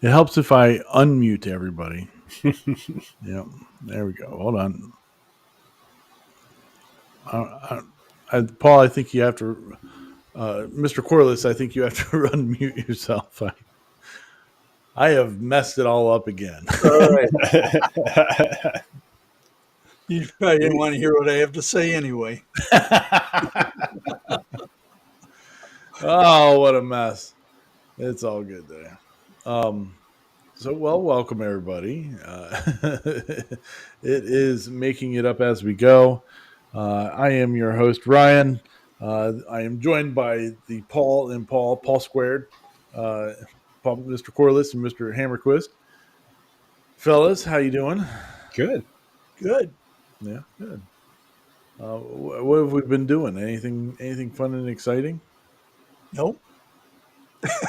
It helps if I unmute everybody. Yep. There we go. Hold on. Paul, I think you have to, Mr. Corliss, I think you have to unmute yourself. I have messed it all up again. All right. You probably didn't want to hear what I have to say anyway. Oh, what a mess. It's all good there. Welcome everybody. It is Making It Up as we go. I am your host, Ryan. I am joined by the Paul Squared, Mr. Corliss and Mr. Hammerquist. Fellas, how you doing? Good. Good. Yeah, good. What have we been doing? Anything fun and exciting? Nope.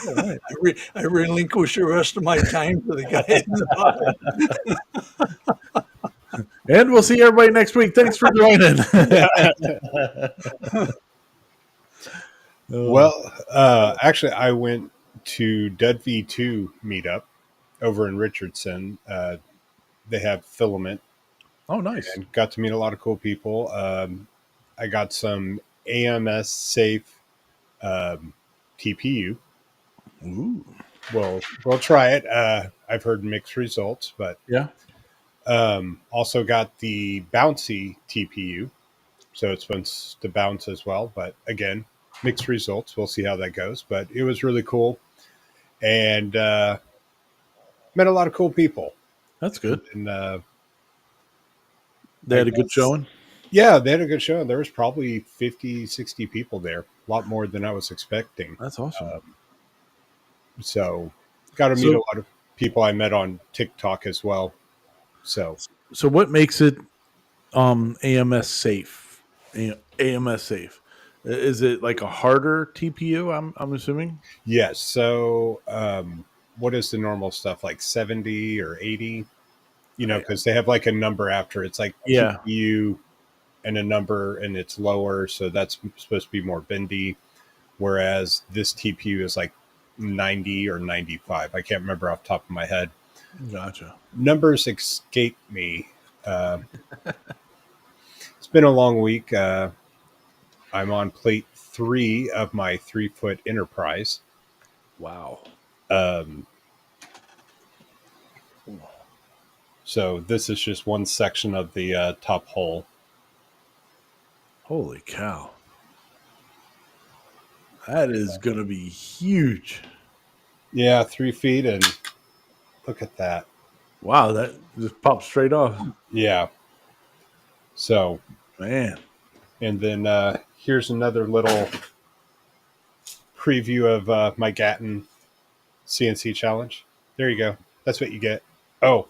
All right. I relinquish the rest of my time to the guys. And we'll see everybody next week. Thanks for joining. Well, actually, I went to DudV2 meetup over in Richardson. They have filament. Oh, nice. And got to meet a lot of cool people. I got some AMS safe TPU. Ooh. We'll try it. I've heard mixed results, but yeah. Also got the bouncy TPU, so it's supposed to bounce as well. But again, mixed results. We'll see how that goes. But it was really cool, and met a lot of cool people. That's good. And they had a good showing? Yeah, they had a good show. There was probably 50, 60 people there. A lot more than I was expecting. That's awesome. So got to meet a lot of people I met on TikTok as well. So what makes it AMS safe? AMS safe. Is it like a harder TPU, I'm assuming? Yes. So what is the normal stuff, like 70 or 80? You know, because they have like a number after. It's like TPU and a number, and it's lower, so that's supposed to be more bendy. Whereas this TPU is like 90 or 95. I can't remember off the top of my head. Gotcha. Numbers escape me. It's been a long week. I'm on plate 3 of my 3-foot Enterprise. Wow. So this is just one section of the top hull. Holy cow. That is going to be huge. Yeah, 3 feet, and look at that. Wow, that just popped straight off. Yeah. So, man. And then here's another little preview of my Gten CNC challenge. There you go. That's what you get. Oh.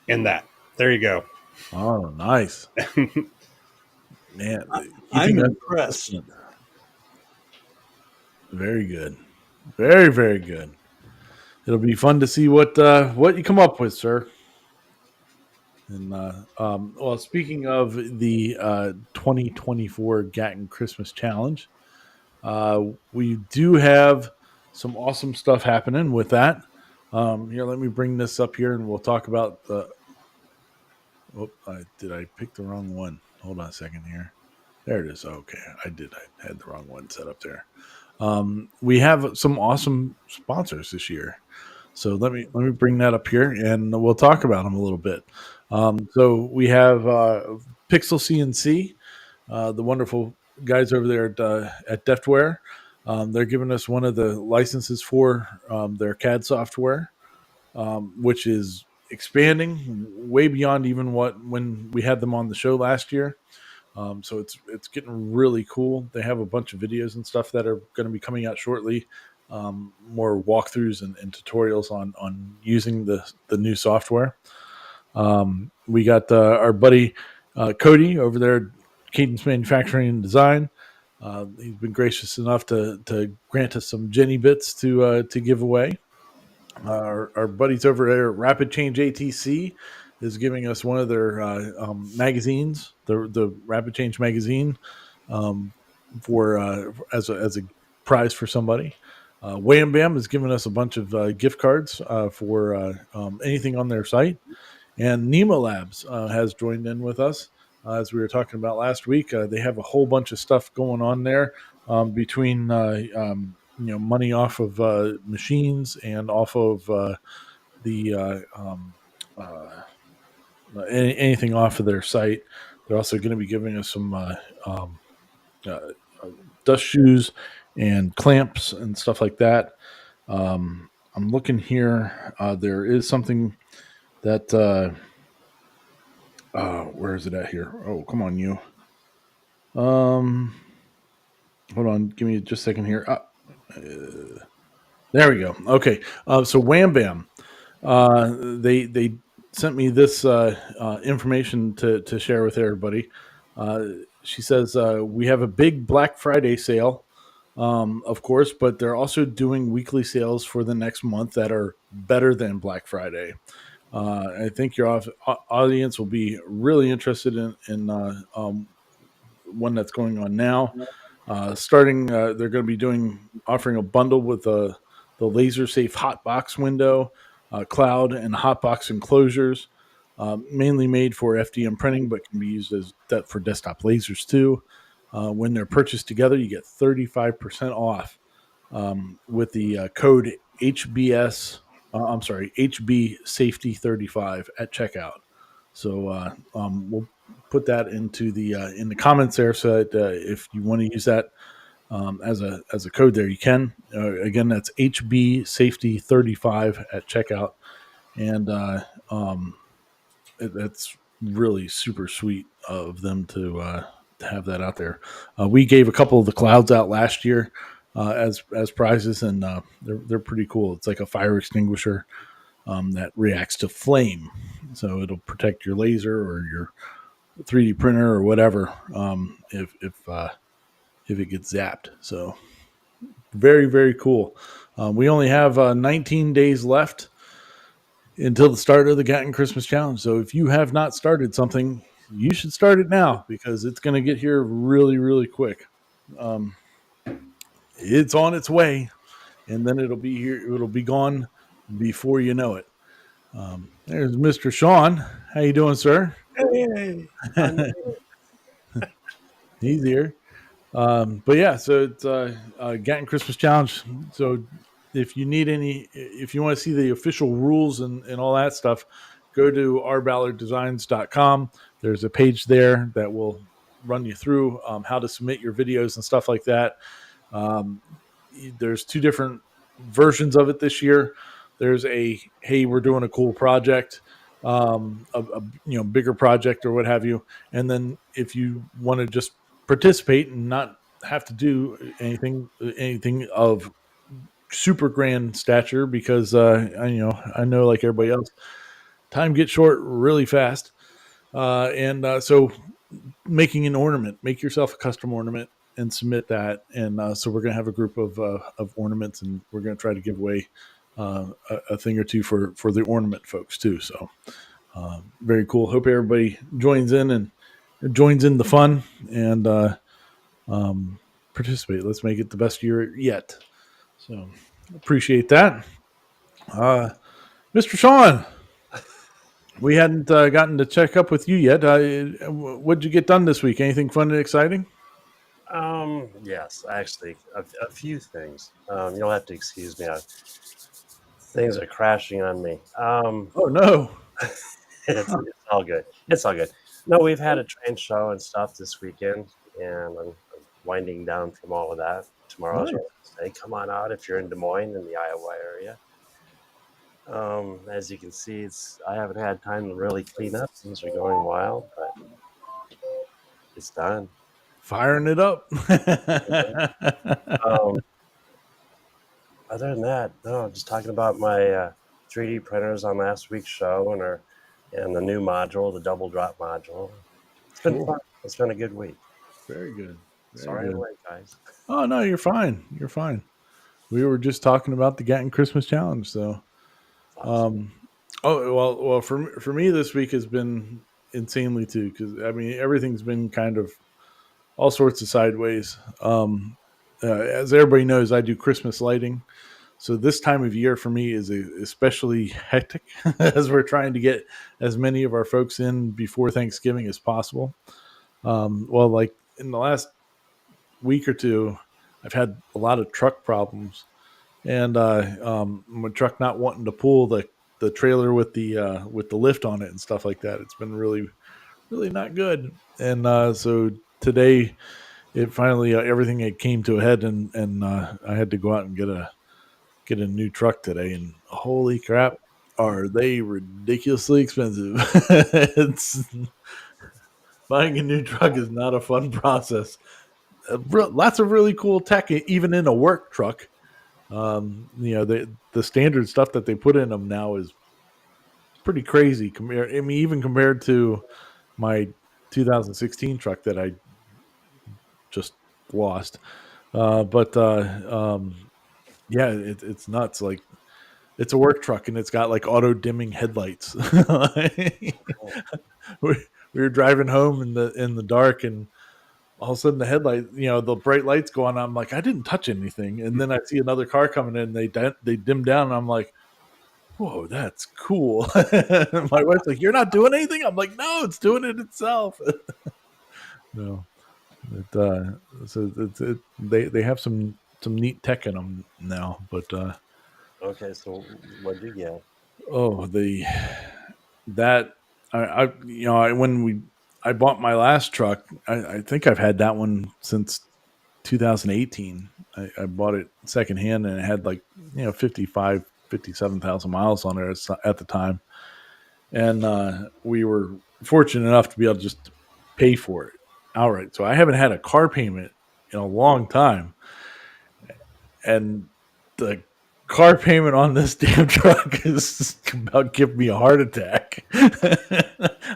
And that. There you go. Oh, nice. Man, I'm impressed. Very good. Very, very good. It'll be fun to see what you come up with, sir. And well, speaking of the 2024 Gten Christmas Challenge, we do have some awesome stuff happening with that. Here, let me bring this up here, and we'll talk about the. Oh, did I pick the wrong one? Hold on a second here. There it is. Okay, I did. I had the wrong one set up there. We have some awesome sponsors this year, so let me bring that up here, and we'll talk about them a little bit. So we have Pixel CNC, the wonderful guys over there at Deftware. They're giving us one of the licenses for their CAD software, which is expanding way beyond even when we had them on the show last year. So it's getting really cool. They have a bunch of videos and stuff that are going to be coming out shortly. More walkthroughs and tutorials on using the new software. We got our buddy Cody over there at Cadence Manufacturing and Design. He's been gracious enough to grant us some Jenny bits to give away. Our buddies over there at Rapid Change ATC is giving us one of their magazines, the Rapid Change magazine, for as a prize for somebody. Wham Bam has given us a bunch of gift cards for anything on their site. And Nemo Labs has joined in with us. As we were talking about last week, they have a whole bunch of stuff going on there between money off of machines and off of the anything off of their site. They're also going to be giving us some um, uh, dust shoes and clamps and stuff like that. I'm looking here. There is something that where is it at here? Oh, come on, you. Um, hold on, give me just a second here. There we go. Okay, so Wham Bam, they sent me this information to share with everybody. She says we have a big Black Friday sale, of course, but they're also doing weekly sales for the next month that are better than Black Friday. I think your audience will be really interested in one that's going on now. Starting, they're going to be offering a bundle with the laser safe hotbox window, cloud, and hotbox enclosures, mainly made for FDM printing, but can be used as for desktop lasers too. When they're purchased together, you get 35% off with the code HBS. I'm sorry, HB Safety 35 at checkout. So we'll put that into the in the comments there, so that if you want to use that as a code there, you can. Again, that's HB Safety 35 at checkout, and that's really super sweet of them to have that out there. We gave a couple of the clouds out last year as prizes, and they're pretty cool. It's like a fire extinguisher that reacts to flame, so it'll protect your laser or your 3D printer or whatever if it gets zapped. So very, very cool. We only have 19 days left until the start of the Gatton Christmas Challenge. So if you have not started something, you should start it now because it's going to get here really, really quick. It's on its way, and then it'll be here. It'll be gone before you know it. There's Mr. Sean. How you doing, sir? Hey, He's here. But yeah, so it's Gatton Christmas Challenge. So if you need if you want to see the official rules and all that stuff, go to rballarddesigns.com. There's a page there that will run you through how to submit your videos and stuff like that. Um, there's two different versions of it this year. There's hey, we're doing a cool project, a bigger project or what have you. And then if you want to just participate and not have to do anything of super grand stature, because I know like everybody else, time gets short really fast, and so making an ornament, make yourself a custom ornament and submit that. And so we're going to have a group of ornaments, and we're going to try to give away a thing or two for the ornament folks too. So very cool. Hope everybody joins in the fun and participate. Let's make it the best year yet. So appreciate that. Mr. Sean, we hadn't gotten to check up with you yet. What'd you get done this week? Anything fun and exciting? Yes, actually, a few things. You'll have to excuse me. Things are crashing on me. Oh no. It's all good. It's all good. No, we've had a train show and stuff this weekend, and I'm winding down from all of that. Tomorrow, Nice. I was going to say, come on out if you're in Des Moines in the Iowa area. As you can see, I haven't had time to really clean up. Things are going wild, but it's done. Firing it up. Other than that, no, I'm just talking about my 3D printers on last week's show and the new module, the double drop module. It's been Cool. fun. It's been a good week. Very good. Sorry I'm late, guys. Oh no, you're fine. You're fine. We were just talking about the Gatton Christmas Challenge, so. Awesome. Well, for me this week has been insanely too, because I mean everything's been kind of all sorts of sideways. as everybody knows, I do Christmas lighting. So this time of year for me is especially hectic as we're trying to get as many of our folks in before Thanksgiving as possible. Well, like in the last week or two, I've had a lot of truck problems, and my truck not wanting to pull the trailer with the lift on it and stuff like that. It's been really not good. And so today, it finally everything it came to a head, and I had to go out and get a new truck today. And holy crap, are they ridiculously expensive? It's buying a new truck is not a fun process. Lots of really cool tech, even in a work truck. The standard stuff that they put in them now is pretty crazy. Even compared to my 2016 truck that I just lost. But yeah, it's nuts. Like it's a work truck and it's got like auto dimming headlights. we, we were driving home in the dark, and all of a sudden the headlight, the bright lights go on. I'm like, I didn't touch anything, and then I see another car coming in. They dim down, and I'm like, whoa, that's cool. My wife's like, you're not doing anything. I'm like, no, it's doing it itself. No, they have some neat tech in them now, but Okay, so what'd you get? oh, that when I bought my last truck, I think I've had that one since 2018. I bought it secondhand, and it had 57,000 miles on it at the time, and we were fortunate enough to be able to just pay for it outright. So I haven't had a car payment in a long time, and the car payment on this damn truck is about giving me a heart attack.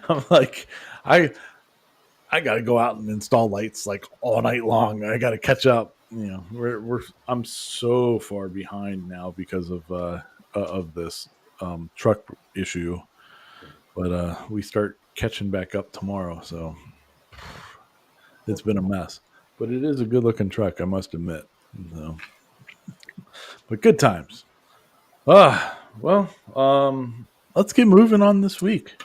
I'm like, I got to go out and install lights like all night long. I got to catch up. I'm so far behind now because of this truck issue, but we start catching back up tomorrow. So it's been a mess, but it is a good looking truck, I must admit. So, but good times. Well, let's get moving on this week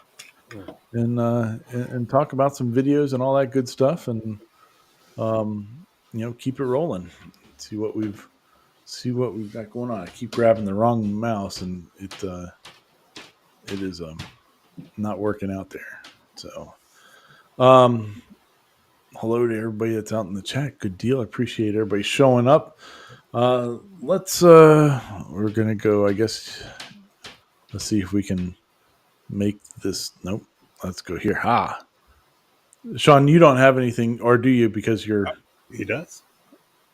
and talk about some videos and all that good stuff, and keep it rolling. See what we've got going on. I keep grabbing the wrong mouse, and it is not working out there. So, hello to everybody that's out in the chat. Good deal. I appreciate everybody showing up. We're gonna go, I guess. Let's see if we can make this. Nope. Let's go here. Sean, you don't have anything, or do you? Because you're. He does.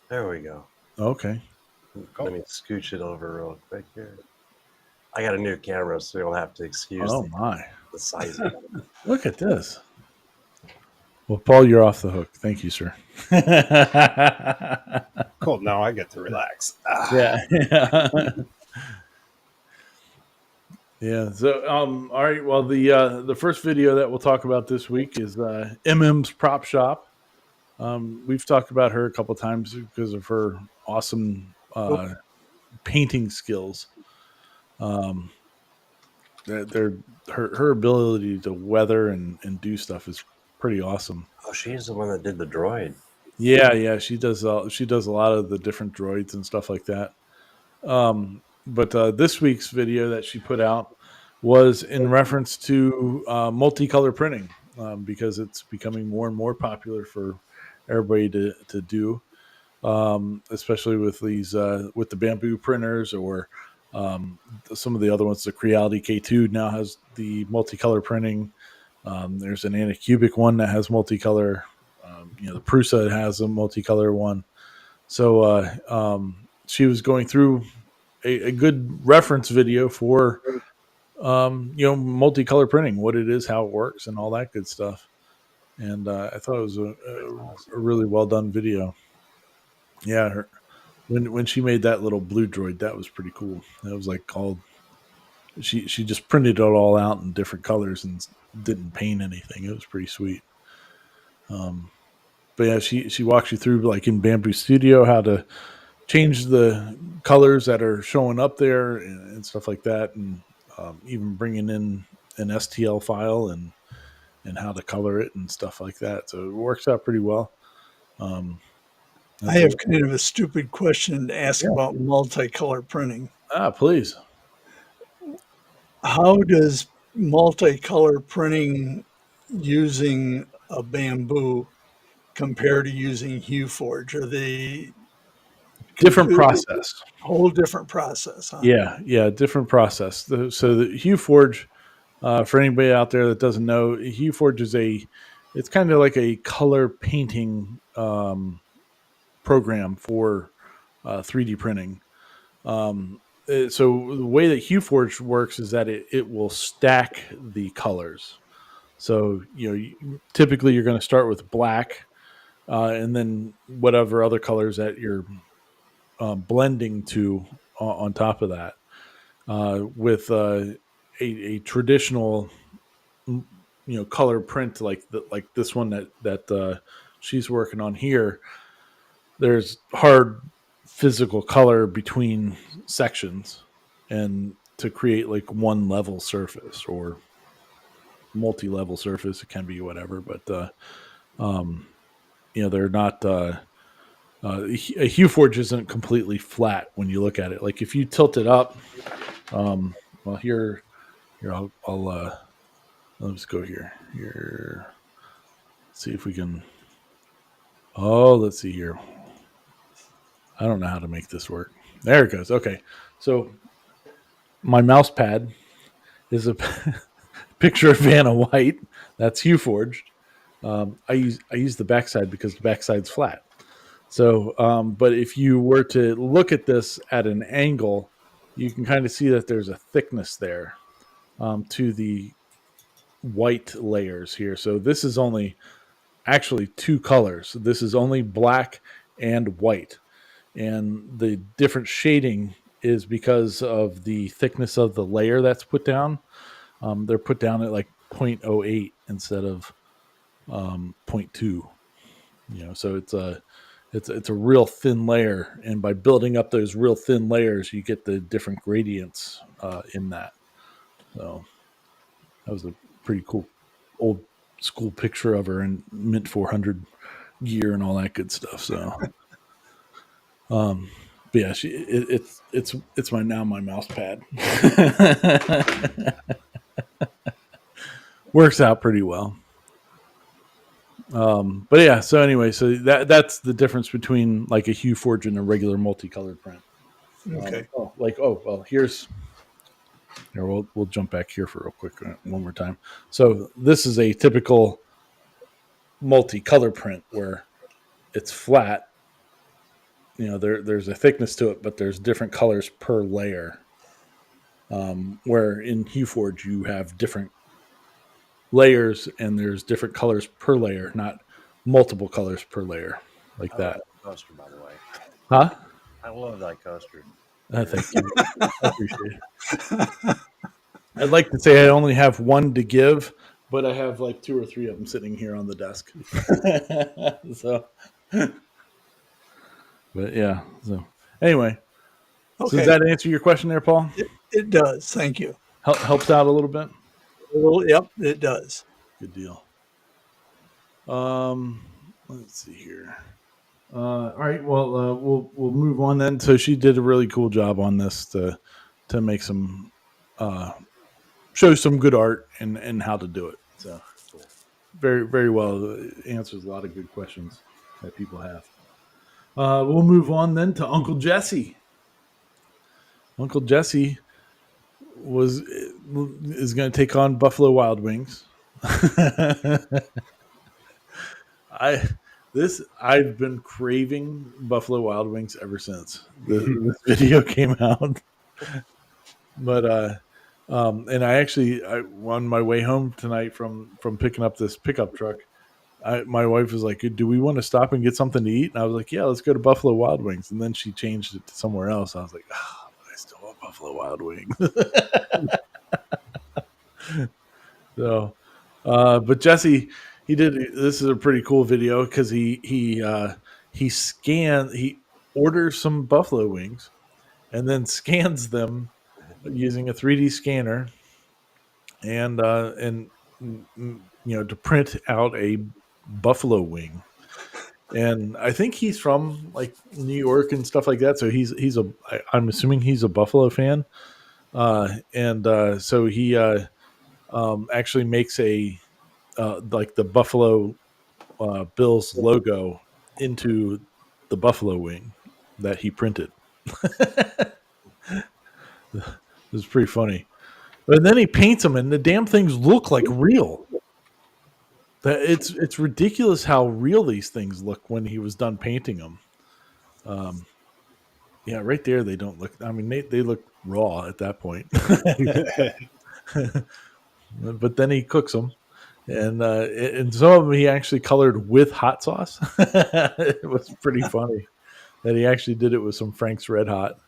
There we go. Okay. Cool. Let me scooch it over real quick here. I got a new camera, so you'll have to excuse my. the size of it. Look at this. Well, Paul, you're off the hook. Thank you, sir. Cool. Now I get to relax. Yeah. Yeah. So, all right. Well, the first video that we'll talk about this week is MM's Prop Shop. We've talked about her a couple times because of her awesome painting skills. Her ability to weather and do stuff is pretty awesome. Oh, she's the one that did the droid. Yeah. She does a lot of the different droids and stuff like that. But this week's video that she put out was in reference to multicolor printing, because it's becoming more and more popular for everybody to do, especially with these with the bamboo printers, or some of the other ones. The Creality K2 now has the multicolor printing. There's an Anycubic one that has multicolor. The Prusa has a multicolor one. So she was going through a good reference video for multicolor printing, what it is, how it works, and all that good stuff. And I thought it was a really well done video. Yeah, when she made that little blue droid, that was pretty cool. That was like called. She just printed it all out in different colors and didn't paint anything. It was pretty sweet. But but yeah, she walks you through, like in Bamboo Studio, how to change the colors that are showing up there and stuff like that, and even bringing in an STL file and how to color it and stuff like that. So it works out pretty well. I have kind of a stupid question to ask about multicolor printing. Please. How does multicolor printing using a bamboo compare to using HueForge? Are they Different completely process. whole different process? Huh? Yeah, different process. So the HueForge, for anybody out there that doesn't know, HueForge is it's kind of like a color painting program for 3D printing. So the way that HueForge works is that it will stack the colors. So typically you're going to start with black, and then whatever other colors that you're blending to on top of that. With a traditional, color print like this one that she's working on here, there's hard physical color between sections, and to create like one level surface or multi-level surface, it can be whatever, but they're not. A HueForge isn't completely flat when you look at it. Like if you tilt it up, well here I'll let's go here. See if we can. Oh, let's see here. I don't know how to make this work. There it goes. Okay, so my mouse pad is a picture of Vanna White. That's HueForged. I use the backside because the backside's flat. So, but if you were to look at this at an angle, you can kind of see that there's a thickness there to the white layers here. So this is only actually two colors. This is only black and white. And the different shading is because of the thickness of the layer that's put down. They're put down at like 0.08 instead of 0.2. So it's a real thin layer, and by building up those real thin layers, you get the different gradients in that. So that was a pretty cool old school picture of her in Mint 400 gear and all that good stuff. So, but yeah, it's my mouse pad. Works out pretty well. But yeah, so anyway, so that's the difference between like a HueForge and a regular multicolored print. Okay. Here, we'll jump back here for real quick one more time. So this is a typical multicolor print where it's flat. There's a thickness to it, but there's different colors per layer. Where in HueForge you have different layers and there's different colors per layer, not multiple colors per layer like that. Coaster, by the way. Huh? I love that coaster. Thank you. I appreciate it. I'd like to say I only have one to give, but I have like 2 or 3 of them sitting here on the desk. So, but yeah. So anyway, Okay. So does that answer your question there, Paul? It does. Thank you. Helps out a little bit. Well, yep, it does. Good deal. Let's see here. All right. Well, we'll move on then. So she did a really cool job on this to make some show some good art and how to do it. So very, very well. It answers a lot of good questions that people have. We'll move on then to Uncle Jesse. Uncle Jesse is going to take on Buffalo Wild Wings. I've been craving Buffalo Wild Wings ever since this video came out. But and I on my way home tonight from picking up this pickup truck, my wife was like, "Do we want to stop and get something to eat?" And I was like, "Yeah, let's go to Buffalo Wild Wings." And then she changed it to somewhere else. I was like, "Oh, I still want Buffalo Wild Wings." So, but Jesse, did. This is a pretty cool video because he orders some buffalo wings and then scans them using a 3D scanner and to print out a buffalo wing. And I think he's from like New York and stuff like that. So I'm assuming he's a Buffalo fan. So he actually makes like the Buffalo Bills logo into the buffalo wing that he printed. It was pretty funny. But then he paints them, and the damn things look like real. It's ridiculous how real these things look when he was done painting them. Yeah, right there they don't look. I mean, they look raw at that point. But then he cooks them, and some of them he actually colored with hot sauce. It was pretty funny that he actually did it with some Frank's Red Hot.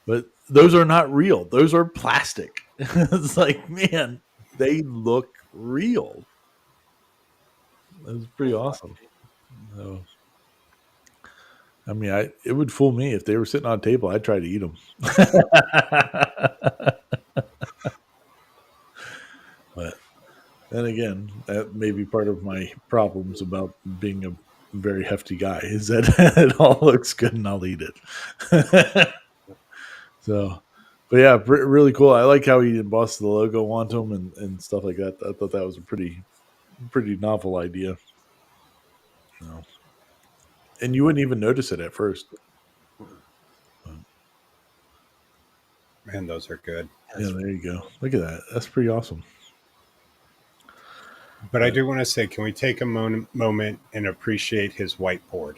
But those are not real; those are plastic. It's like, man, they look real. It was pretty awesome. So, I mean, it would fool me if they were sitting on a table. I'd try to eat them. But then again, that may be part of my problems about being a very hefty guy is that it all looks good and I'll eat it. So, but yeah, really cool. I like how he embossed the logo onto them and stuff like that. I thought that was a pretty novel idea. No. And you wouldn't even notice it at first. Man, those are good. Yeah, there you go. Look at that. That's pretty awesome. But I do want to say, can we take a moment and appreciate his whiteboard?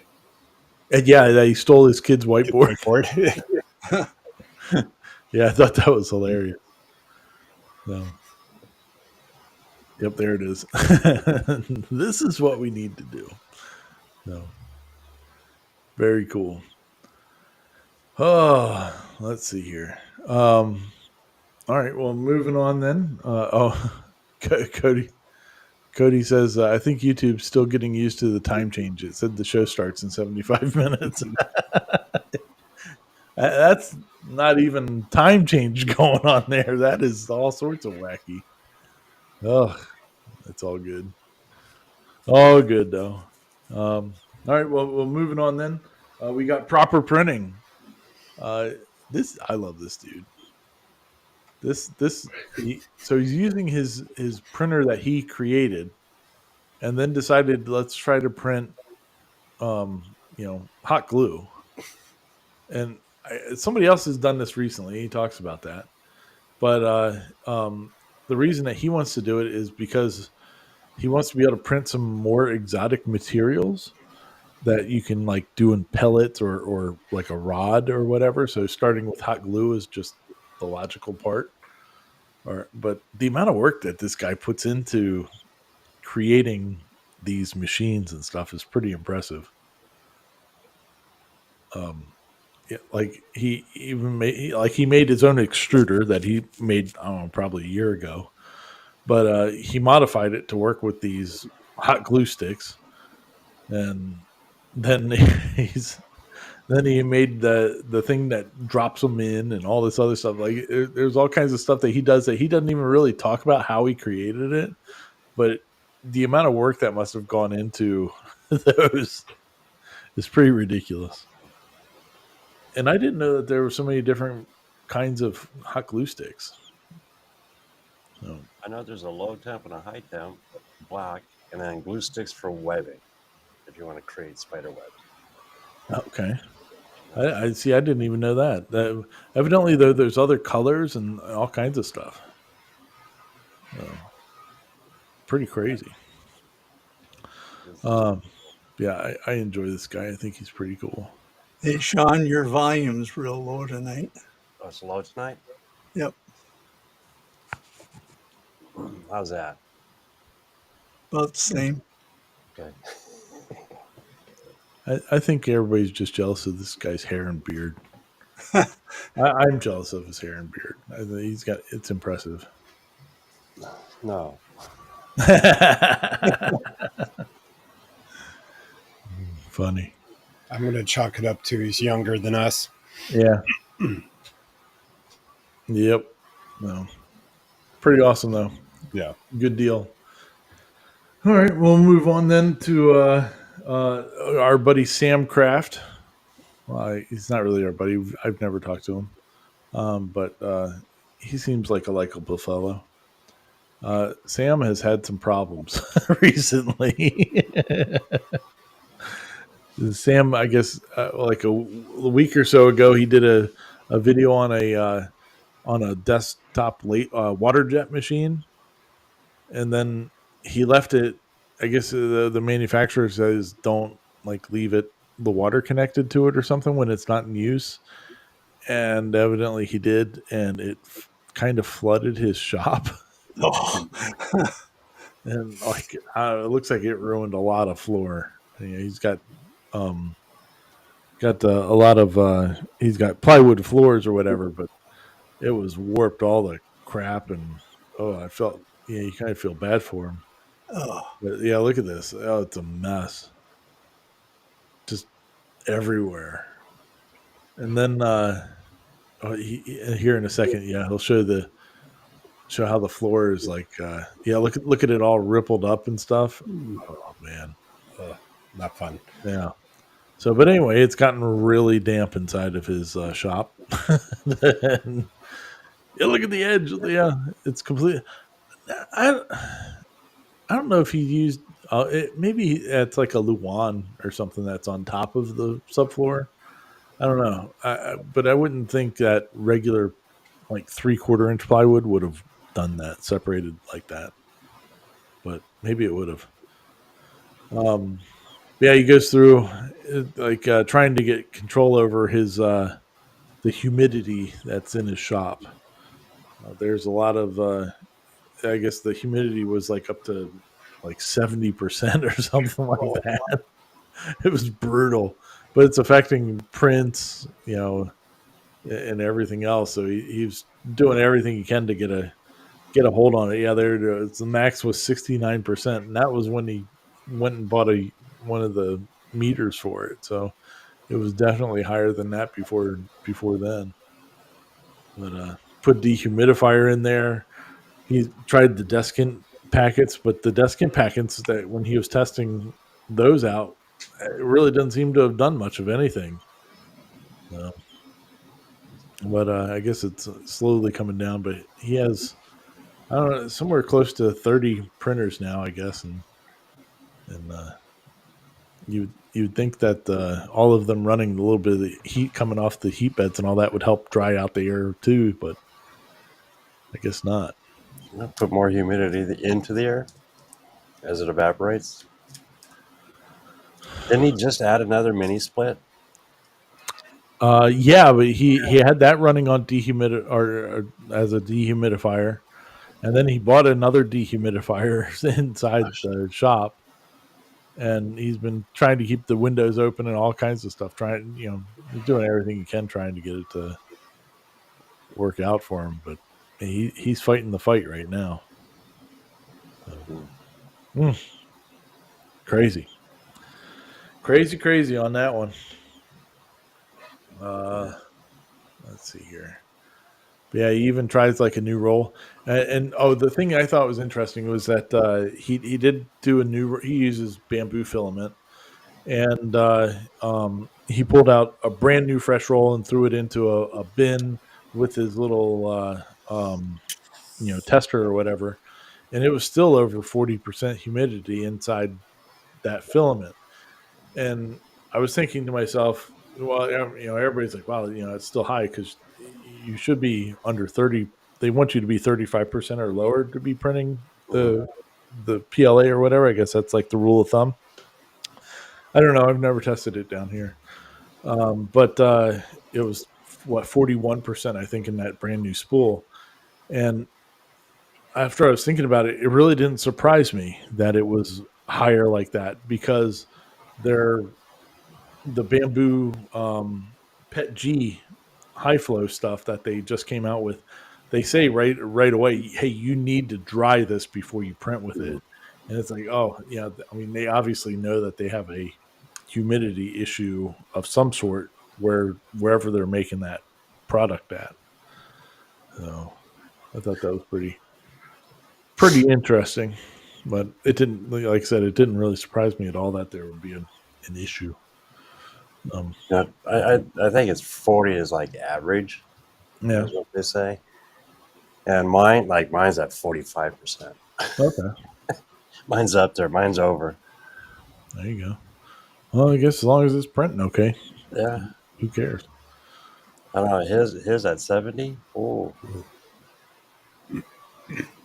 And yeah, that he stole his kid's whiteboard. Yeah, I thought that was hilarious. So, yep, there it is. This is what we need to do. So, very cool. Oh, let's see here. All right, well, moving on then. Cody says, I think YouTube's still getting used to the time change. It said the show starts in 75 minutes. That's not even time change going on there. That is all sorts of wacky. Oh, that's all good. All good, though. All right, well, moving on then. We got proper printing. I love this dude. So he's using his printer that he created, and then decided let's try to print, hot glue. And somebody else has done this recently. He talks about that, but the reason that he wants to do it is because he wants to be able to print some more exotic materials that you can like do in pellets or like a rod or whatever. So starting with hot glue is just the logical part. But the amount of work that this guy puts into creating these machines and stuff is pretty impressive. Like he made his own extruder that he made, I don't know, probably a year ago, but he modified it to work with these hot glue sticks, and then he made the thing that drops them in and all this other stuff. Like there's all kinds of stuff that he does that he doesn't even really talk about how he created it, but the amount of work that must have gone into those is pretty ridiculous. And I didn't know that there were so many different kinds of hot glue sticks. So, I know there's a low temp and a high temp, black, and then glue sticks for webbing if you want to create spider webs. Okay. I see. I didn't even know that. Evidently, though, there's other colors and all kinds of stuff. Pretty crazy. Yeah, I enjoy this guy. I think he's pretty cool. Hey, Sean, your volume's real low tonight. Oh, it's low tonight? Yep. How's that? About the same. Okay. I think everybody's just jealous of this guy's hair and beard. I'm jealous of his hair and beard. It's impressive. No. Funny. I'm going to chalk it up to he's younger than us. Yeah. Yep. No. Pretty awesome though. Yeah. Good deal. All right, we'll move on then to our buddy Sam Kraft. Well, he's not really our buddy. I've never talked to him, but he seems like a likable fellow. Sam has had some problems recently. Sam, I guess, like a week or so ago, he did a video on a desktop water jet machine, and then he left it. I guess the manufacturer says don't like leave the water connected to it or something when it's not in use, and evidently he did, and it kind of flooded his shop. Oh, And like it looks like it ruined a lot of floor. He's got a lot of he's got plywood floors or whatever, but it was warped all the crap, and I felt you kind of feel bad for him. oh. But yeah, look at this. Oh, it's a mess, just everywhere. And then here in a second, he'll show how the floor is like. Look at it all rippled up and stuff. Oh man, Not fun. yeah. So, but anyway, it's gotten really damp inside of his shop. And, look at the edge. Yeah, it's complete. I don't know if he used. Maybe it's like a Luan or something that's on top of the subfloor. I don't know, but I wouldn't think that regular like 3/4 inch plywood would have done that, separated like that. But maybe it would have. Yeah, he goes through like trying to get control over his the humidity that's in his shop. There's a lot of I guess the humidity was like up to like 70% or something like that. It was brutal, but it's affecting prints, and everything else. So he's doing everything he can to get a hold on it. Yeah, the max was 69%, and that was when he went and bought one of the meters for it. So it was definitely higher than that before then. But put dehumidifier in there. He tried the Deskin packets, but the Deskin packets that when he was testing those out, it really doesn't seem to have done much of anything. But I guess it's slowly coming down. But he has, I don't know, somewhere close to 30 printers now, I guess, and you'd think that all of them running a little bit of the heat coming off the heat beds and all that would help dry out the air too, but I guess not. Put more humidity into the air as it evaporates. Didn't he just add another mini split? Yeah, but he had that running on or as a dehumidifier, and then he bought another dehumidifier inside the shop, and he's been trying to keep the windows open and all kinds of stuff. He's doing everything he can trying to get it to work out for him, but he's fighting the fight right now. Crazy on that one. Let's see here. But yeah, he even tries like a new roll, and the thing I thought was interesting was that he did do he uses bamboo filament, and he pulled out a brand new fresh roll and threw it into a bin with his little tester or whatever, and it was still over 40% humidity inside that filament. And I was thinking to myself, well, everybody's like, wow, it's still high because you should be under 30. They want you to be 35% or lower to be printing the PLA or whatever. I guess that's like the rule of thumb. I don't know. I've never tested it down here. But it was 41%, I think, in that brand new spool. And after I was thinking about it, it really didn't surprise me that it was higher like that, because the bamboo PET G high flow stuff that they just came out with, they say right away, hey, you need to dry this before you print with it. And it's like, oh yeah, I mean, they obviously know that they have a humidity issue of some sort wherever they're making that product at. So I thought that was pretty interesting, but it didn't, like I said, it didn't really surprise me at all that there would be an issue. I think it's 40 is like average. Yeah. Is what they say. And mine's at 45%. Okay. Mine's up there. Mine's over. There you go. Well, I guess as long as it's printing okay, Yeah. who cares? I don't know. His at 70. Oh,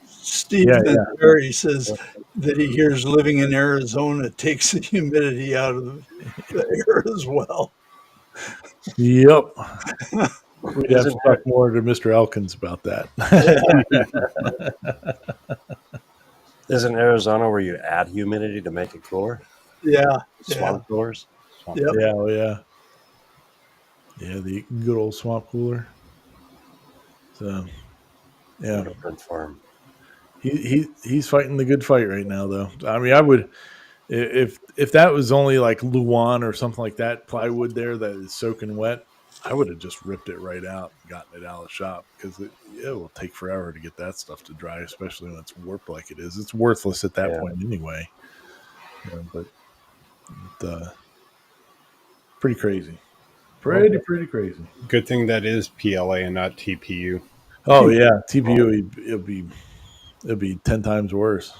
Stephen Yeah. Barry says that he hears living in Arizona takes the humidity out of the air as well. Yep. We'd have to Isn't talk more to Mr. Elkins about that. Isn't Arizona where you add humidity to make it cooler? Yeah. Swamp coolers. Yep. Yeah, oh yeah. Yeah, the good old swamp cooler. So, yeah, Print farm. he's fighting the good fight right now, though. I mean, I would if that was only like Luan or something like that plywood there that is soaking wet, I would have just ripped it right out and gotten it out of the shop because it will take forever to get that stuff to dry, especially when it's warped like it is. It's worthless at that point anyway. But pretty crazy. Pretty crazy. Good thing that is PLA and not TPU. Oh yeah, TPU it'd be 10 times worse.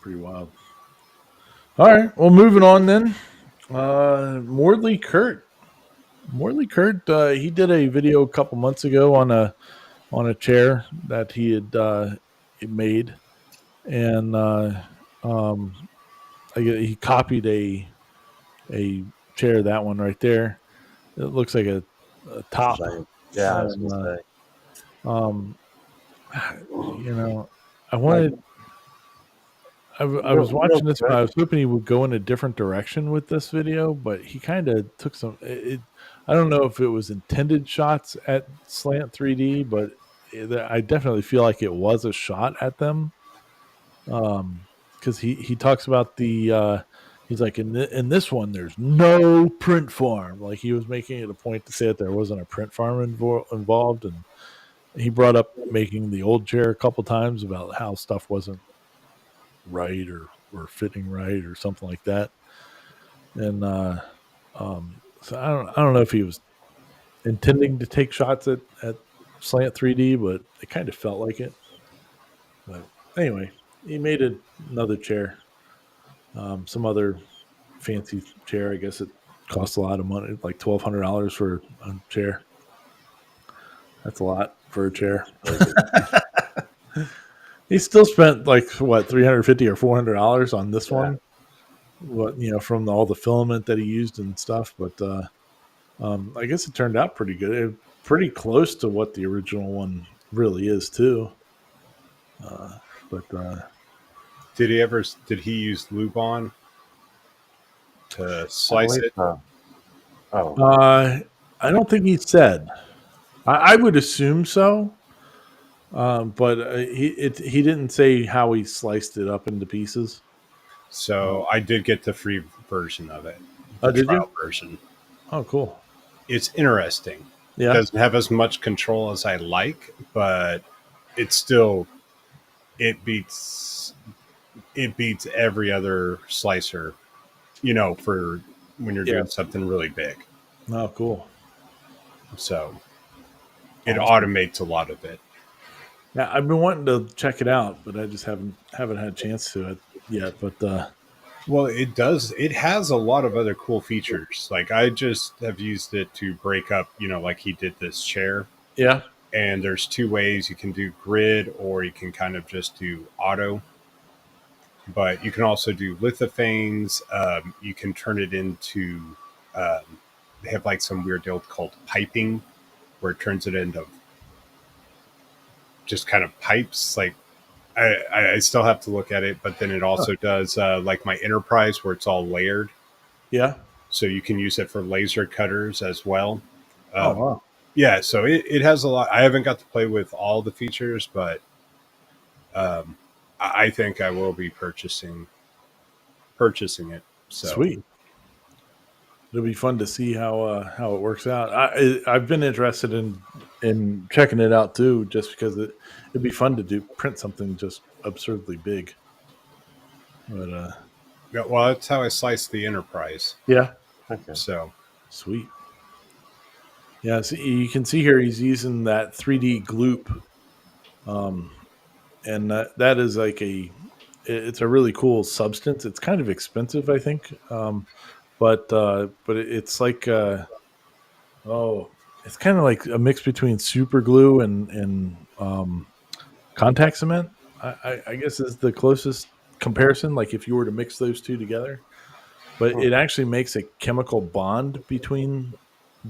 Pretty wild. All right, well, moving on then. Morley Kurt, he did a video a couple months ago on a chair that he had made, and he copied a chair, that one right there. It looks like a top. Yeah, I was gonna say. I wanted. I was watching this, but I was hoping he would go in a different direction with this video, but he kind of took some. I don't know if it was intended shots at Slant 3D, but I definitely feel like it was a shot at them. Because he talks about the. He's like, in this one, there's no print farm. Like, he was making it a point to say that there wasn't a print farm involved, and he brought up making the old chair a couple times about how stuff wasn't right or fitting right or something like that. And so I don't know if he was intending to take shots at Slant 3D, but it kind of felt like it. But anyway, he made another chair, some other fancy chair. I guess it costs a lot of money, like $1,200 for a chair. That's a lot for a chair. He still spent like what, $350 or $400 on this one. What, from all the filament that he used and stuff. But I guess it turned out pretty good. Pretty close to what the original one really is too. Did he use Lubon to slice it? I don't think he said. I would assume so. But he didn't say how he sliced it up into pieces. So I did get the free version of it. Oh, did trial you? version. Oh, cool. It's interesting. Yeah. It doesn't have as much control as I like, but it's still it beats every other slicer, for when you're doing something really big. Oh, cool. So it automates a lot of it. Yeah, I've been wanting to check it out, but I just haven't had a chance to it yet. But well, it does. It has a lot of other cool features. Like, I just have used it to break up, like he did this chair. Yeah. And there's two ways you can do grid, or you can kind of just do auto. But you can also do lithophanes. You can turn it into. They have like some weird deal called piping, where it turns it into just kind of pipes. Like, I still have to look at it, but then it also does like my Enterprise, where it's all layered. Yeah. So you can use it for laser cutters as well. Oh, wow. Yeah, so it has a lot. I haven't got to play with all the features, but I think I will be purchasing purchasing it. So Sweet. It'll be fun to see how it works out. I've been interested in checking it out too, just because it'd be fun to print something just absurdly big. But yeah, well, that's how I sliced the Enterprise. yeah, Okay. So sweet. Yeah, so you can see here he's using that 3D gloop, and that is like it's a really cool substance. It's kind of expensive, I think, but it's like oh, it's kind of like a mix between super glue and contact cement. I guess is the closest comparison. Like if you were to mix those two together, but it actually makes a chemical bond between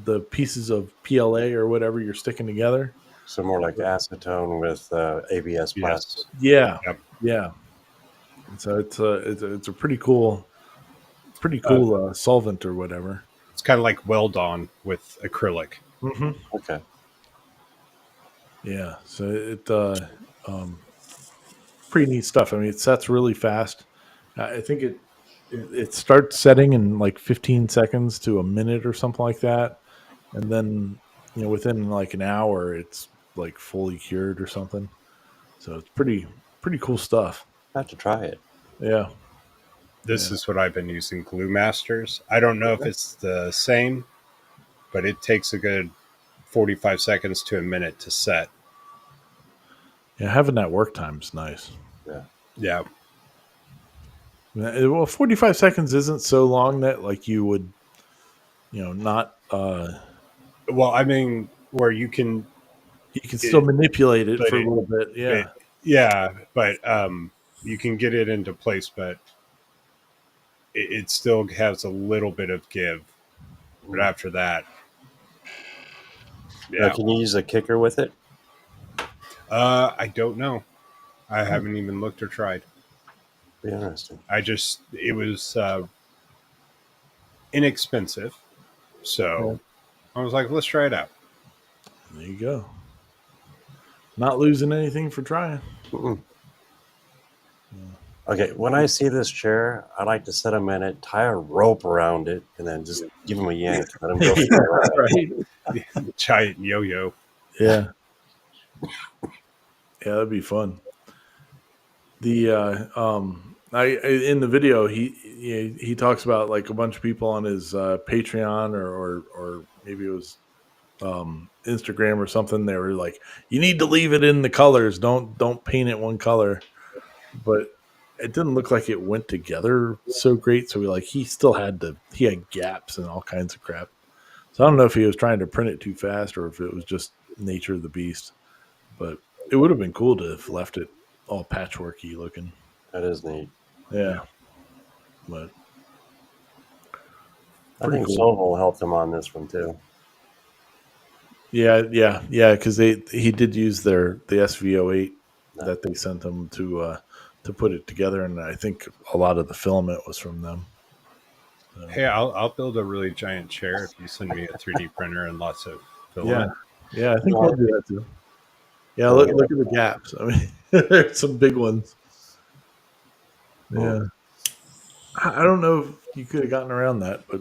the pieces of PLA or whatever you're sticking together. So more like acetone with ABS plastic. yes, Yeah, yep. yeah. So it's a pretty cool solvent or whatever. It's kind of like Weld-On with acrylic. Mm-hmm. Okay. Yeah, so um, pretty neat stuff. I mean, it sets really fast. I think it starts setting in like 15 seconds to a minute or something like that, and then within like an hour, it's like fully cured or something. So it's pretty cool stuff. I have to try it. Yeah, This Yeah. is what I've been using, Glue Masters. I don't know if it's the same, but it takes a good 45 seconds to a minute to set. yeah. Having that work time is nice. Yeah. Yeah. Well, 45 seconds isn't so long that like you would, not. Well, I mean, where you can, You can still manipulate it but for a it- little bit. Yeah. yeah, but you can get it into place, but it still has a little bit of give. But after that, Now, yeah. can you use a kicker with it? I don't know. I haven't even looked or tried. Be interesting. It was inexpensive. So I was like, let's try it out. There you go. Not losing anything for trying. Mm-mm. Okay, when I see this chair, I like to set him in it, tie a rope around it, and then just give him a yank. Let him go. Right. Giant yo-yo. Yeah. Yeah, that'd be fun. The I in the video he talks about like a bunch of people on his Patreon or maybe it was Instagram or something. They were like, you need to leave it in the colors. Don't paint it one color. But it didn't look like it went together so great. So he still had gaps and all kinds of crap. So I don't know if he was trying to print it too fast or if it was just nature of the beast. But it would have been cool to have left it all patchworky looking. That is neat. Yeah. But I think cool. Soul helped him on this one too. yeah, because he did use the SV08 that they sent him to put it together, and I think a lot of the filament was from them. So, Hey, I'll build a really giant chair if you send me a 3D printer and lots of filament. yeah, I think we'll do that too. Yeah, look at the gaps. I mean, there's some big ones. Yeah, I don't know if you could have gotten around that, but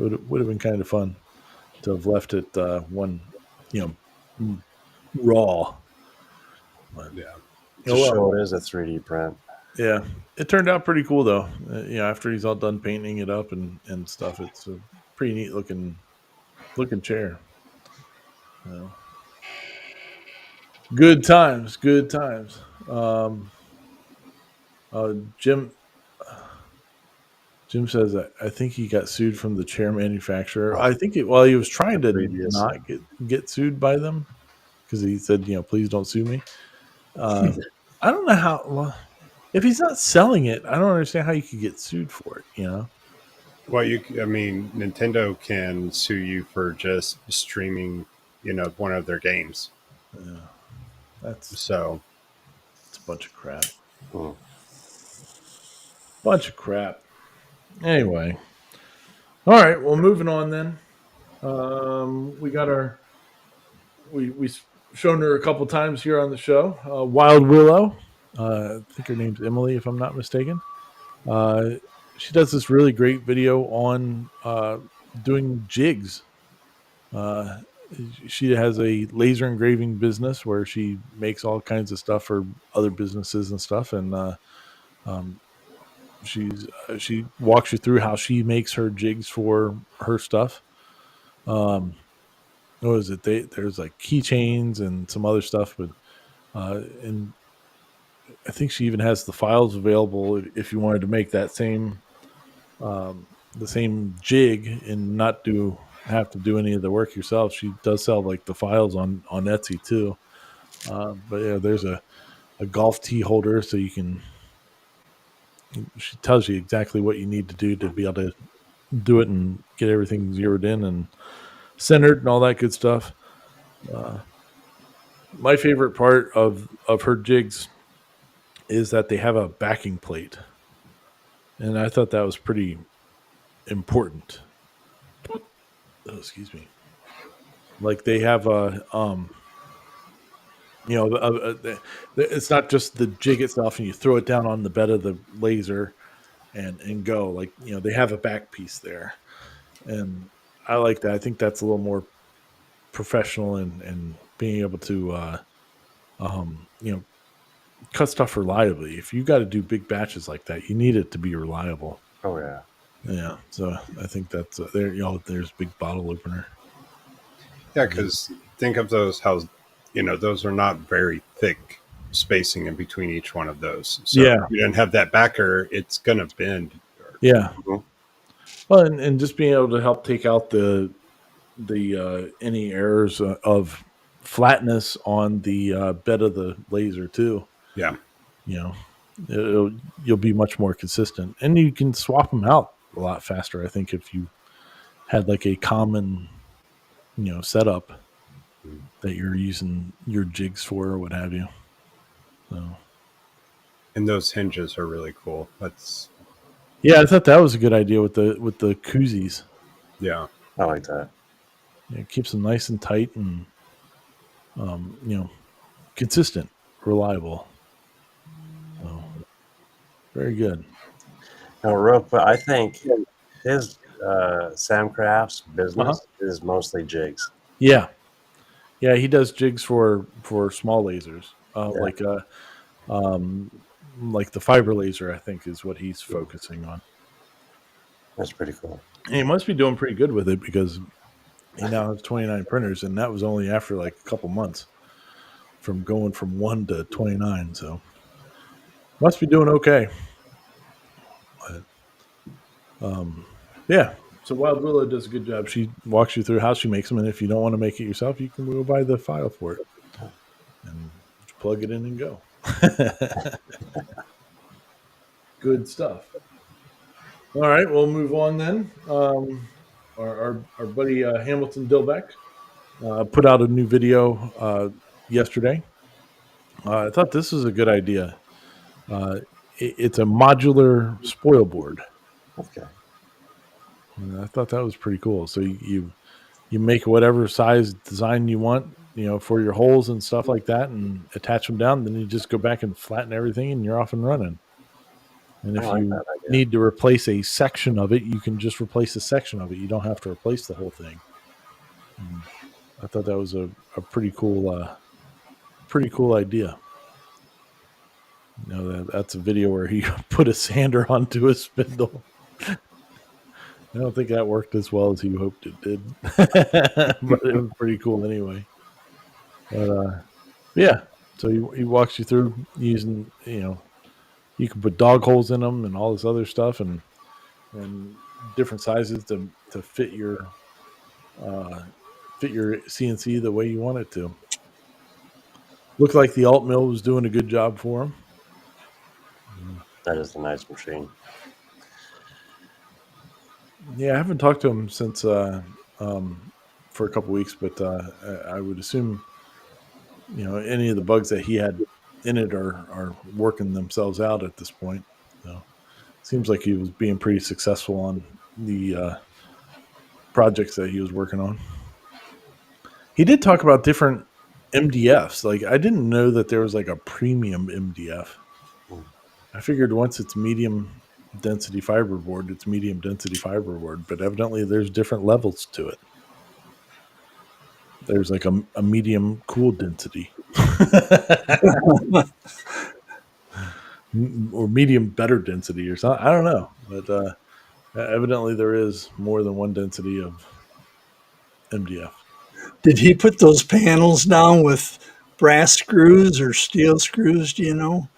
it would have been kind of fun to have left it one, raw. But, Yeah. Just show it as a 3D print. yeah, it turned out pretty cool though. After he's all done painting it up and stuff, it's a pretty neat looking chair. Good times. Jim says I think he got sued from the chair manufacturer. I think he was trying to not get sued by them because he said, please don't sue me. I don't know how. If he's not selling it, I don't understand how you could get sued for it. Well, Nintendo can sue you for just streaming, one of their games. Yeah, that's So it's a bunch of crap. Mm. Bunch of crap. Anyway, all right. Well, moving on then. We got we've shown her a couple times here on the show. Wild Willow. I think her name's Emily, if I'm not mistaken. Uh, she does this really great video on doing jigs. Uh, she has a laser engraving business where she makes all kinds of stuff for other businesses and stuff, and um, she walks you through how she makes her jigs for her stuff. Um, what is it? There's like keychains and some other stuff, but and I think she even has the files available if you wanted to make that same the same jig and not have to do any of the work yourself. She does sell like the files on Etsy too. But yeah, there's a golf tee holder, so you can. She tells you exactly what you need to do to be able to do it and get everything zeroed in and centered and all that good stuff. Uh, my favorite part of her jigs is that they have a backing plate, and I thought that was pretty important. Oh, excuse me. Like they have a it's not just the jig itself and you throw it down on the bed of the laser and go. Like, they have a back piece there, and I like that. I think that's a little more professional and being able to cut stuff reliably. If you got to do big batches like that, you need it to be reliable. Oh yeah. Yeah, so I think that's there's big bottle opener. Yeah, because think of those, how those are not very thick spacing in between each one of those. So Yeah. if you don't have that backer, it's gonna bend. Yeah. Mhm. Well, and just being able to help take out the any errors of flatness on the bed of the laser too. Yeah. You know, you'll be much more consistent, and you can swap them out a lot faster. I think if you had like a common setup that you're using your jigs for or what have you. So And those hinges are really cool. That's yeah, I thought that was a good idea with the koozies. yeah. I like that. It keeps them nice and tight and consistent, reliable. So very good. Now, real quick, I think his Sam Craft's business is mostly jigs. Yeah, he does jigs for small lasers, like the fiber laser. I think is what he's focusing on. That's pretty cool. And he must be doing pretty good with it because he now has 29 printers, and that was only after like a couple months from going from 1 to 29. So must be doing okay. But, yeah. So Wild Willow does a good job. She walks you through how she makes them, and if you don't want to make it yourself, you can go buy the file for it and plug it in and go. Good stuff. All right, we'll move on then. Our buddy Hamilton Dilbeck put out a new video yesterday. I thought this was a good idea. It's a modular spoil board. Okay. And I thought that was pretty cool. So you make whatever size design you want, for your holes and stuff like that, and attach them down. Then you just go back and flatten everything, and you're off and running. And if you need to replace a section of it, you can just replace a section of it. You don't have to replace the whole thing. And I thought that was a pretty cool idea. That's a video where he put a sander onto a spindle. I don't think that worked as well as he hoped it did, but it was pretty cool anyway. But yeah, so he walks you through using, you can put dog holes in them and all this other stuff, and different sizes to fit your CNC the way you want it to. Looked like the alt mill was doing a good job for him. That is a nice machine. Yeah, I haven't talked to him since for a couple weeks, but I would assume any of the bugs that he had in it are working themselves out at this point. So seems like he was being pretty successful on the projects that he was working on. He did talk about different MDFs. Like, I didn't know that there was like a premium MDF. I figured once it's medium density fiberboard. It's medium density fiberboard, but evidently there's different levels to it. There's like a medium cool density or medium better density or something. I don't know, but evidently there is more than one density of MDF. Did he put those panels down with brass screws or steel screws? Do you know?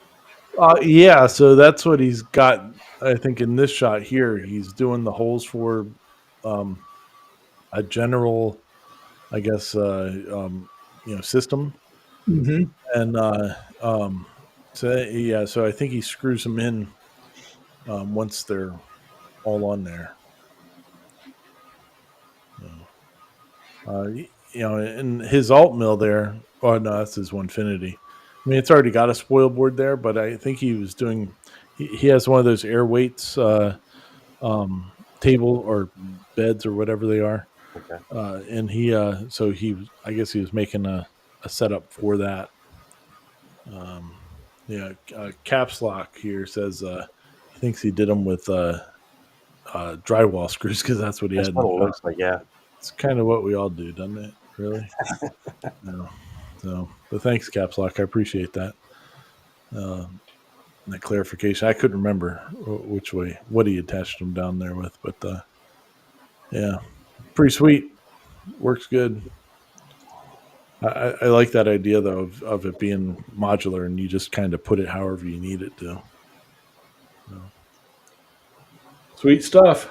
Yeah, so that's what he's got. I think in this shot here, he's doing the holes for um, a general, I guess, system, Hmm. and so I think he screws them in once they're all on there. And his alt mill there. Oh no, that's his Onefinity. I mean, it's already got a spoil board there, but I think he was doing. He has one of those air weights table or beds or whatever they are, Okay. and I guess he was making a setup for that. Caps Lock here says he thinks he did them with drywall screws because that's what he That's had. what it looks like. Yeah. It's kind of what we all do, doesn't it? Really? No. So, but thanks, Caps Lock. I appreciate that. That clarification. I couldn't remember which way, what he attached them down there with, but yeah, pretty sweet. Works good. I like that idea though of it being modular and you just kind of put it however you need it to. So. Sweet stuff.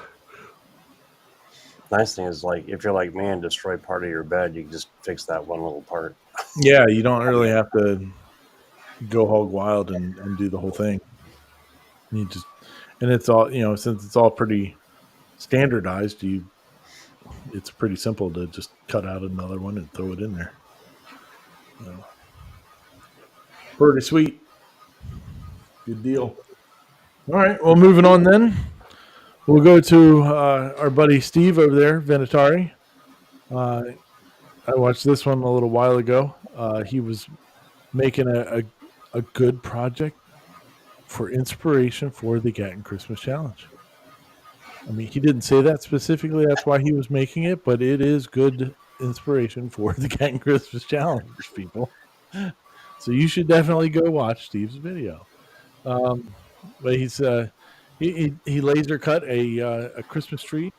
Nice thing is, like, if you're like me and destroy part of your bed, you can just fix that one little part. Yeah, you don't really have to go hog wild and do the whole thing. You just and it's all since it's all pretty standardized, it's pretty simple to just cut out another one and throw it in there. Pretty sweet. Good deal. All right, well, moving on then. We'll go to our buddy Steve over there, Venatari. I watched this one a little while ago. He was making a good project for inspiration for the Gatton Christmas Challenge. I mean, he didn't say that specifically. That's why he was making it, but it is good inspiration for the Gatton Christmas Challenge, people. So you should definitely go watch Steve's video. But he laser cut a Christmas tree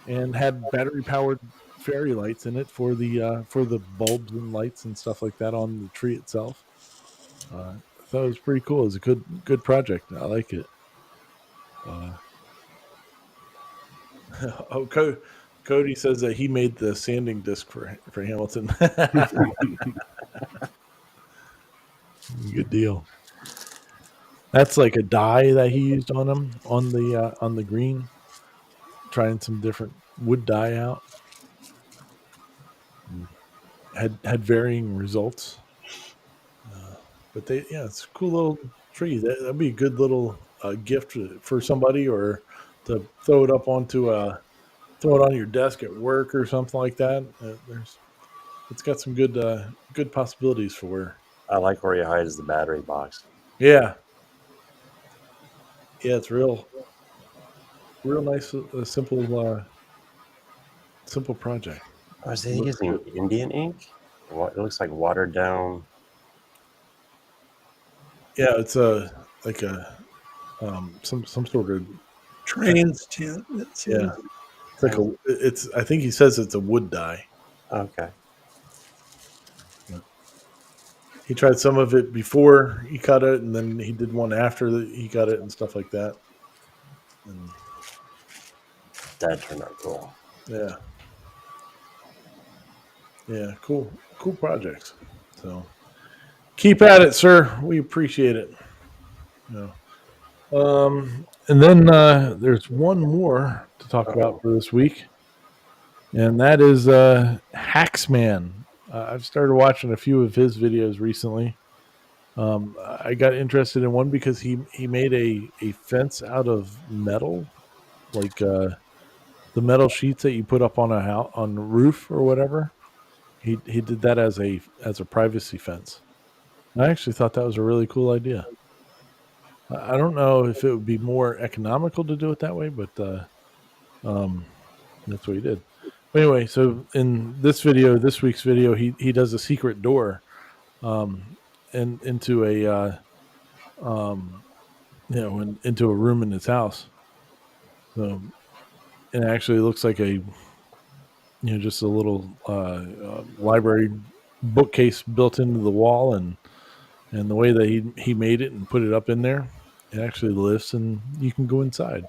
and had battery powered fairy lights in it for the bulbs and lights and stuff like that on the tree itself. I thought it was pretty cool. It was a good project. I like it. Cody says that he made the sanding disc for Hamilton. Good deal. That's like a dye that he used on him on the green. Trying some different wood dye out. Had varying results. But it's a cool little tree. That'd be a good little gift for somebody, or to throw it up throw it on your desk at work or something like that. It's got some good possibilities for. I like where he hides the battery box. Yeah, it's real nice, simple project. Oh, is he using Indian ink? It looks like watered down. Yeah, it's some sort of Trans tint. yeah. It's I think he says it's a wood dye. Okay. He tried some of it before he cut it, and then he did one after he cut it and stuff like that. And That turned out cool. yeah, cool projects. So keep at it, sir. We appreciate it. And then there's one more to talk about for this week, and that is Hacksman. I've started watching a few of his videos recently. I got interested in one because he made a fence out of metal, like the metal sheets that you put up on on the roof or whatever. He did that as a privacy fence. I actually thought that was a really cool idea. I don't know if it would be more economical to do it that way, but that's what he did. But anyway, so in this week's video, he does a secret door, and into a um, into a room in his house. So it actually looks like just a little library bookcase built into the wall, and the way that he made it and put it up in there, it actually lifts and you can go inside.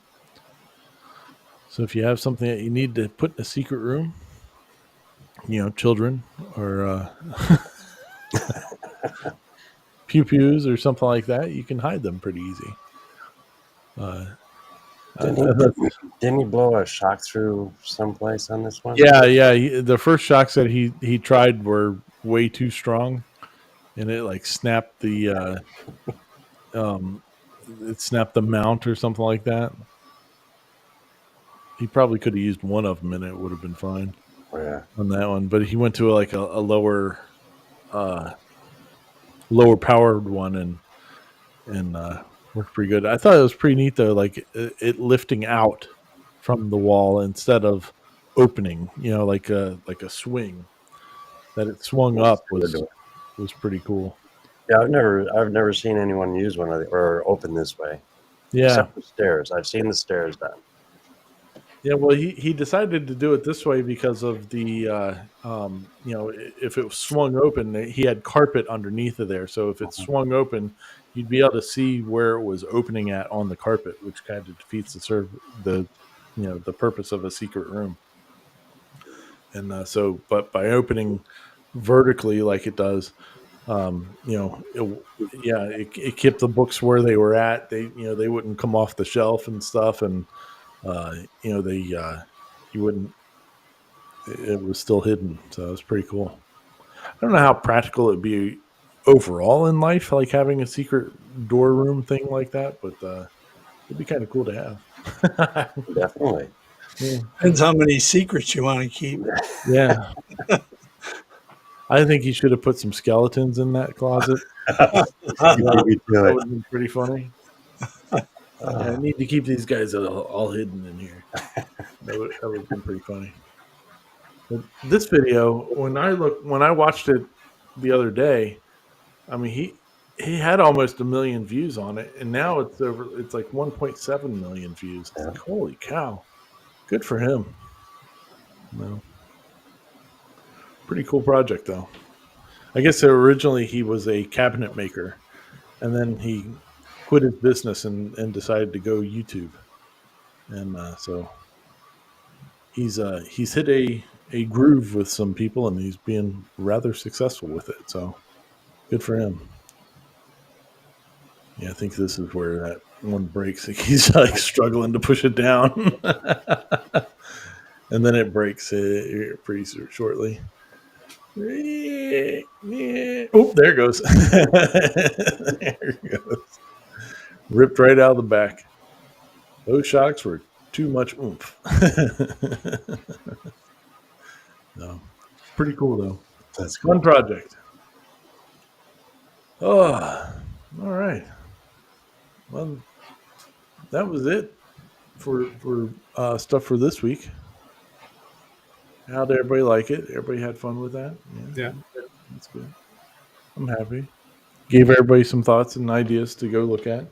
So if you have something that you need to put in a secret room, children or pew pews or something like that, you can hide them pretty easy. Didn't he blow a shock through someplace on this one? Yeah. The first shocks that he tried were way too strong, and it like snapped it snapped the mount or something like that. He probably could have used one of them, and it would have been fine on that one. But he went to like a lower powered one and worked pretty good. I thought it was pretty neat though, like it lifting out from the wall instead of opening. Like a swing that it swung up was pretty cool. Yeah, I've never seen anyone use one or open this way. Yeah, except for stairs. I've seen the stairs done. Yeah, well, he decided to do it this way because of the if it was swung open, he had carpet underneath of there. So if it swung open, you'd be able to see where it was opening at on the carpet, which kind of defeats the purpose of a secret room. And but by opening vertically like it does, it kept the books where they were at. They wouldn't come off the shelf and stuff, and you wouldn't. It was still hidden, so it was pretty cool. I don't know how practical it'd be overall in life, like having a secret door room thing like that, but it'd be kind of cool to have. Definitely. Yeah. Depends how many secrets you want to keep. Yeah. I think you should have put some skeletons in that closet. That would have been pretty funny. I need to keep these guys all hidden in here. That would have been pretty funny. But this video, when I watched it the other day, I mean he had almost 1 million views on it, and now it's like 1.7 million views. It's like, holy cow. Good for him. No. Pretty cool project though. I guess originally he was a cabinet maker, and then he quit his business and decided to go YouTube, and so he's hit a groove with some people, and he's being rather successful with it. So good for him. Yeah, I think this is where that one breaks. He's like struggling to push it down, and then it breaks pretty shortly. Oh, there it goes. There it goes. Ripped right out of the back. Those shocks were too much oomph. No, pretty cool though. That's cool. Fun project. Oh, all right. Well, that was it for stuff for this week. How'd everybody like it? Everybody had fun with that? Yeah. That's good. I'm happy. Gave everybody some thoughts and ideas to go look at.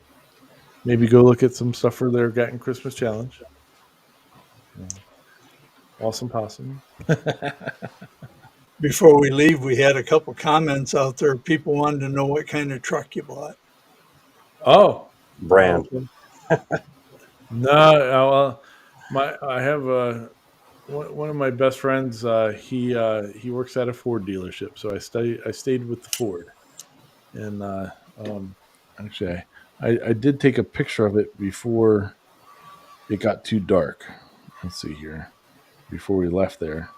Maybe go look at some stuff for their Gten Christmas Challenge. Awesome possum. Before we leave, we had a couple comments out there. People wanted to know what kind of truck you bought. Oh, brand. No, I have one of my best friends. He works at a Ford dealership, so I stayed with the Ford, and actually I did take a picture of it before it got too dark. Let's see here. Before we left there,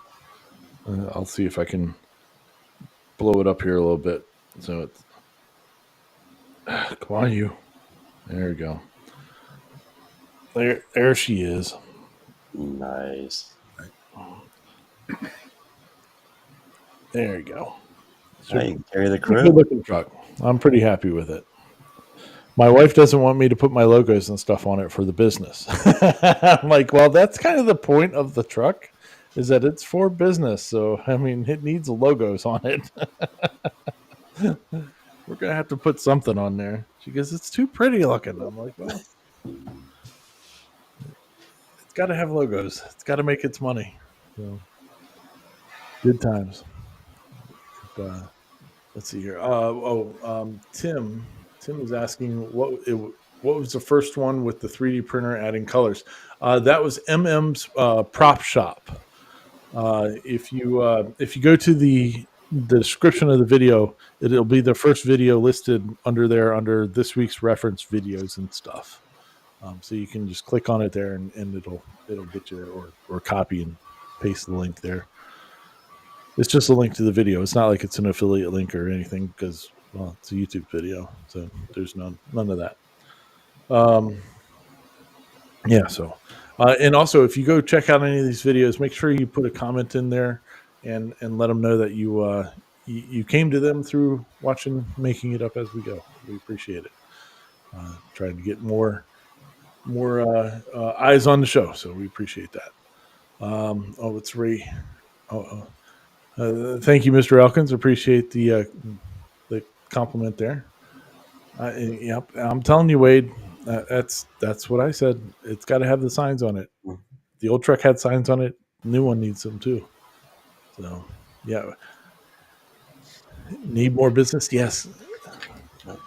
I'll see if I can blow it up here a little bit. So it's come on, you. There we go. There she is. Nice. There you go. So you carry the Good crew. looking truck. I'm pretty happy with it. My wife doesn't want me to put my logos and stuff on it for the business. I'm like, well, that's kind of the point of the truck, is that it's for business. So, I mean, it needs logos on it. We're going to have to put something on there. She goes, it's too pretty looking. I'm like, well, it's got to have logos. It's got to make its money. So, good times. But, let's see here. Tim is asking what was the first one with the 3D printer adding colors? That was MM's Prop Shop. If you go to the description of the video, it'll be the first video listed under there under this week's reference videos and stuff. So you can just click on it there and it'll get you there, or copy and paste the link there. It's just a link to the video. It's not like it's an affiliate link or anything because, well, it's a YouTube video, so there's none of that. Yeah. So, and also if you go check out any of these videos, make sure you put a comment in there and let them know that you came to them through watching Making It Up as we go. We appreciate it. Trying to get more eyes on the show, so we appreciate that. It's Ray. Thank you, Mr. Elkins. Appreciate the compliment there. Yep, I'm telling you, Wade. That's what I said. It's got to have the signs on it. The old truck had signs on it. The new one needs them too. So, yeah. Need more business? Yes.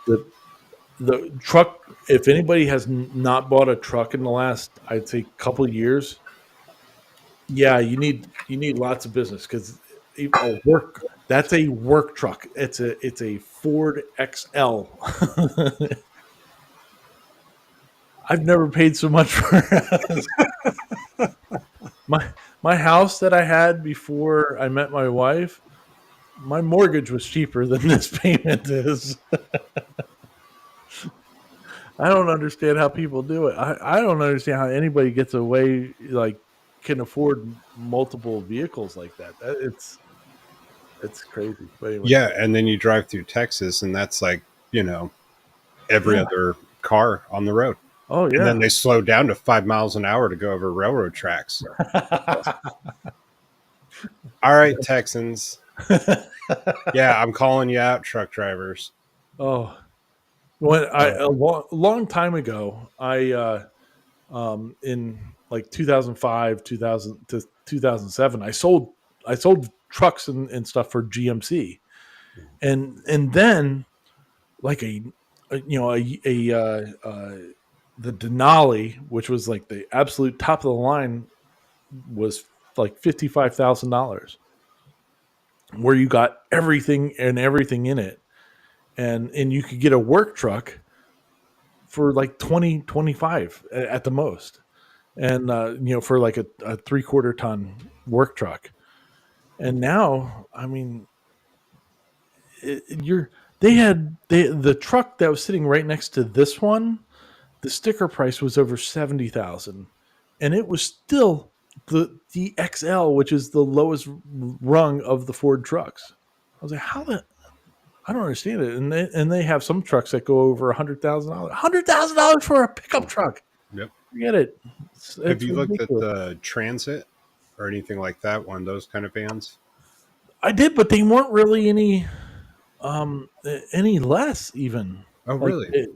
The truck. If anybody has not bought a truck in the last, I'd say, couple of years, yeah, you need lots of business because that's a work truck. It's a Ford XL. I've never paid so much for my house that I had before I met my wife. My mortgage was cheaper than this payment is. I don't understand how people do it. I don't understand how anybody gets away, like, can afford multiple vehicles like that. It's crazy. But anyway. Yeah, and then you drive through Texas, and that's like, every other car on the road. Oh, yeah. And then they slow down to 5 miles an hour to go over railroad tracks. All right, Texans. Yeah, I'm calling you out, truck drivers. Oh, when a long time ago, I in like 2005, 2000 to 2007, I sold trucks and stuff for GMC, and then like the Denali, which was like the absolute top of the line, was like $55,000, where you got everything in it, and you could get a work truck for like 25 at the most, and for like a 3/4 ton work truck. And now, I mean, the truck that was sitting right next to this one, the sticker price was over 70,000, and it was still the XL, which is the lowest rung of the Ford trucks. I was like, I don't understand it. And they have some trucks that go over $100,000. $100,000 for a pickup truck. Yep. Forget it. Have you looked at the Transit or anything like that? One of those kind of vans? I did, but they weren't really any less even. Oh, like, really?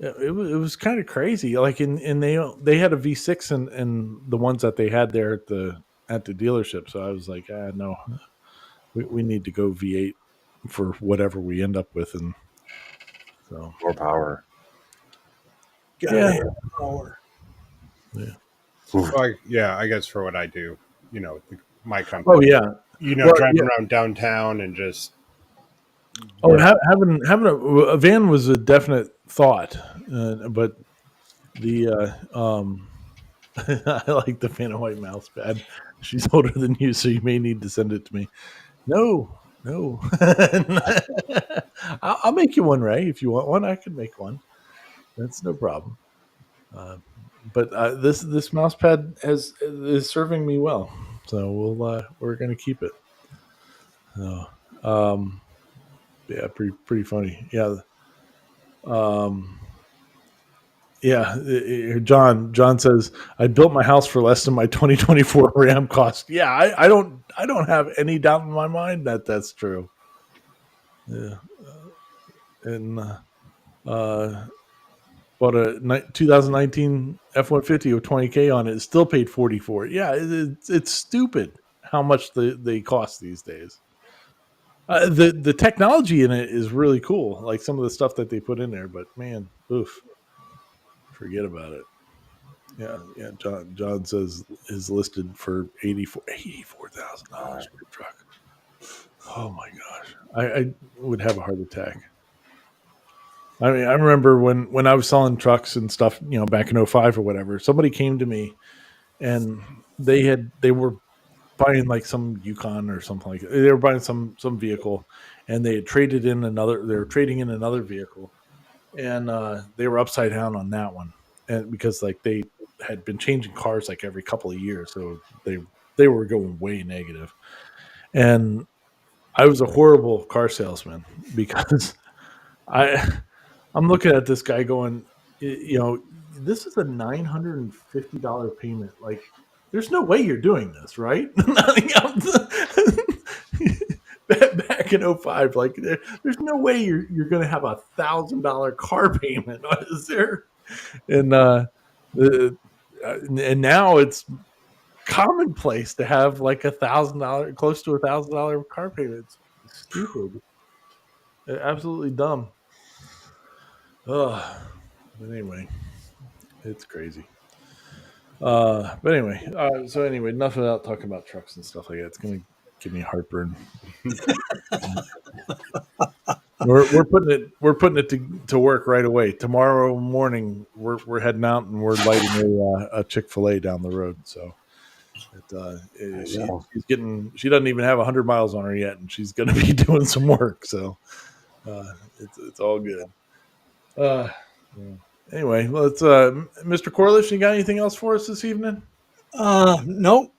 It was kind of crazy. Like they had a V6 and the ones that they had there at the dealership. So I was like, no, we need to go V8 for whatever we end up with, and so More power. Power. Yeah. Well, I guess for what I do, my company. Oh yeah. Driving around downtown and just. Oh, having a van was a definite thought, but the I like the Vanna White mouse pad. She's older than you, so you may need to send it to me. No. I'll make you one, Ray. If you want one, I can make one. That's no problem. But this mouse pad is serving me well, so we're going to keep it. So, yeah, pretty funny. Yeah. Yeah, John says I built my house for less than my 2024 RAM cost. Yeah, I don't have any doubt in my mind that that's true. Yeah, and bought a 2019 F-150 with 20K on it. Still paid 40 for it. Yeah, it's stupid how much they cost these days. The technology in it is really cool, like some of the stuff that they put in there. But man, oof, forget about it. Yeah. John says is listed for $84,000 per truck. Oh my gosh, I would have a heart attack. I mean, I remember when I was selling trucks and stuff, back in '05 or whatever. Somebody came to me and they were buying like some Yukon or something like that. They were buying some vehicle, and they had traded in another. They were trading in another vehicle, and they were upside down on that one, and because like they had been changing cars like every couple of years, so they were going way negative. And I was a horrible car salesman because I I'm looking at this guy going, this is a $950 payment. Like, there's no way you're doing this, right? Back in '05, like there's no way you're going to have $1,000 car payment, is there? And and now it's commonplace to have like $1,000, close to $1,000 car payment. It's stupid, absolutely dumb. Ugh. But anyway, it's crazy. But anyway, so anyway, enough about talking about trucks and stuff like that. It's gonna give me heartburn. we're putting it to work right away. Tomorrow morning, we're heading out and we're lighting a Chick-fil-A down the road. So she's getting. She doesn't even have 100 miles on her yet, and she's gonna be doing some work. So it's all good. Yeah. Anyway, let's Mr. Corliss, you got anything else for us this evening? Nope.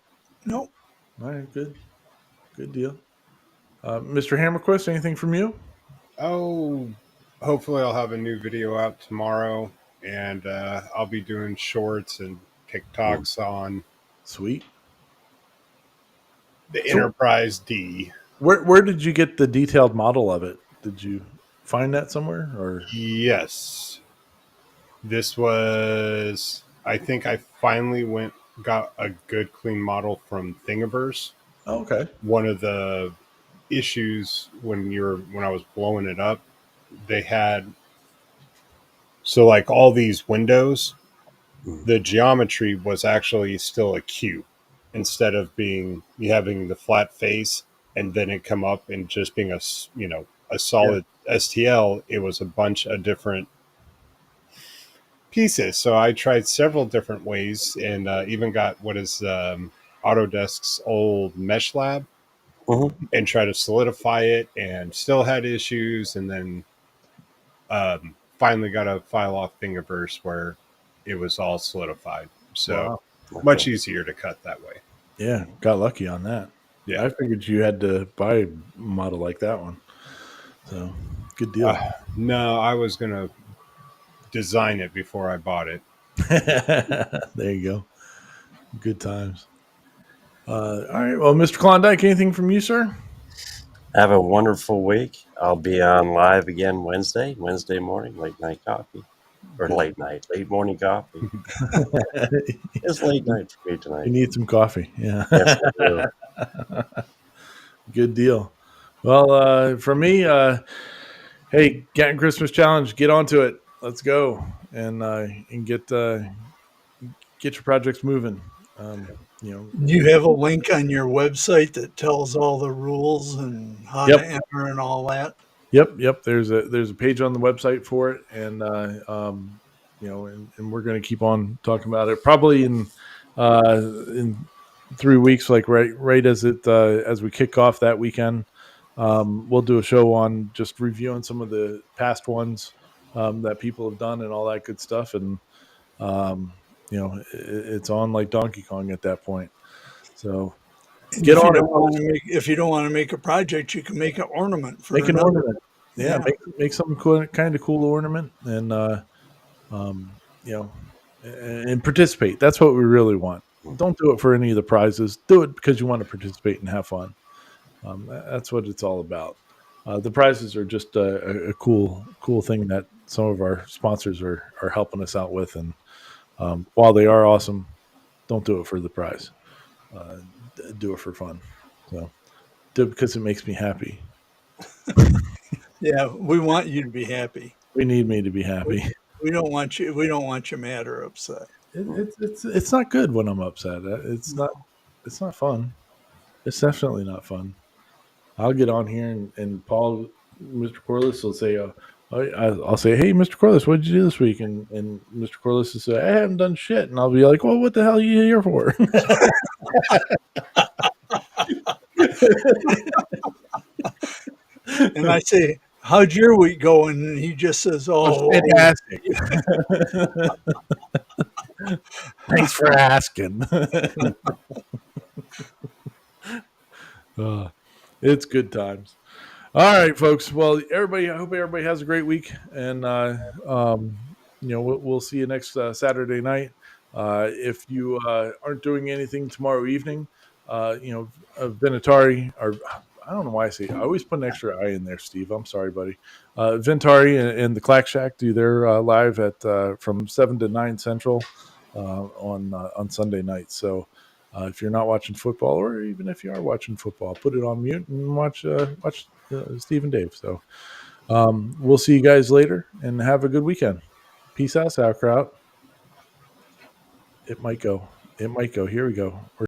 All right, good deal. Mr. Hammerquist, anything from you? Oh, hopefully I'll have a new video out tomorrow, and I'll be doing shorts and TikToks on Sweet. the Enterprise D. Where did you get the detailed model of it? Did you find that somewhere, or? Yes. This was, I think I finally got a good clean model from Thingiverse. Oh, okay. One of the issues when I was blowing it up, they had, so like all these windows, the geometry was actually still a cube instead of having the flat face and then it come up and just being a solid STL. It was a bunch of different pieces. So I tried several different ways and even got what is Autodesk's old Mesh Lab and try to solidify it, and still had issues. And then finally got a file off Thingiverse where it was all solidified. So much easier to cut that way. Yeah, got lucky on that. Yeah, I figured you had to buy a model like that one. So good deal. No, I was gonna design it before I bought it. There you go. Good times. All right. Well, Mr. Klondike, anything from you, sir? Have a wonderful week. I'll be on live again Wednesday morning, late night coffee. Or late morning coffee. It's late night for me tonight. You need some coffee. Yeah. Yes, I do. Good deal. Well, for me, hey, Gten Christmas Challenge, get onto it. Let's go and get your projects moving. Do you have a link on your website that tells all the rules and how to enter and all that? Yep. There's a page on the website for it, and and we're going to keep on talking about it probably in 3 weeks, like right as we kick off that weekend. We'll do a show on just reviewing some of the past ones that people have done and all that good stuff, and it's on like Donkey Kong at that point. So get on it. If you don't want to make a project, you can make an ornament. Make an ornament. Yeah, make some kind of cool ornament, and and participate. That's what we really want. Don't do it for any of the prizes. Do it because you want to participate and have fun. That's what it's all about. The prizes are just a cool thing that some of our sponsors are helping us out with. And while they are awesome, don't do it for the prize. Do it for fun. So do it because it makes me happy. Yeah, we want you to be happy. We need me to be happy. We don't want you. We don't want you mad or upset. It's not good when I'm upset. It's not fun. It's definitely not fun. I'll get on here and Paul, Mr. Corliss will say, I'll say, hey, Mr. Corliss, what did you do this week? And Mr. Corliss will say, I haven't done shit. And I'll be like, well, what the hell are you here for? And I say, how'd your week go? And he just says, oh, fantastic. Thanks for asking. It's good times. All right, folks. Well, I hope everybody has a great week, and we'll see you next Saturday night. If you aren't doing anything tomorrow evening, Ventari, or I don't know why I always put an extra I in there, Steve. I'm sorry, buddy. Ventari and the Clack Shack do their live at from 7 to 9 Central on Sunday night. So. If you're not watching football, or even if you are watching football, put it on mute and watch Steve and Dave. So we'll see you guys later, and have a good weekend. Peace out, sauerkraut. It might go. Here we go.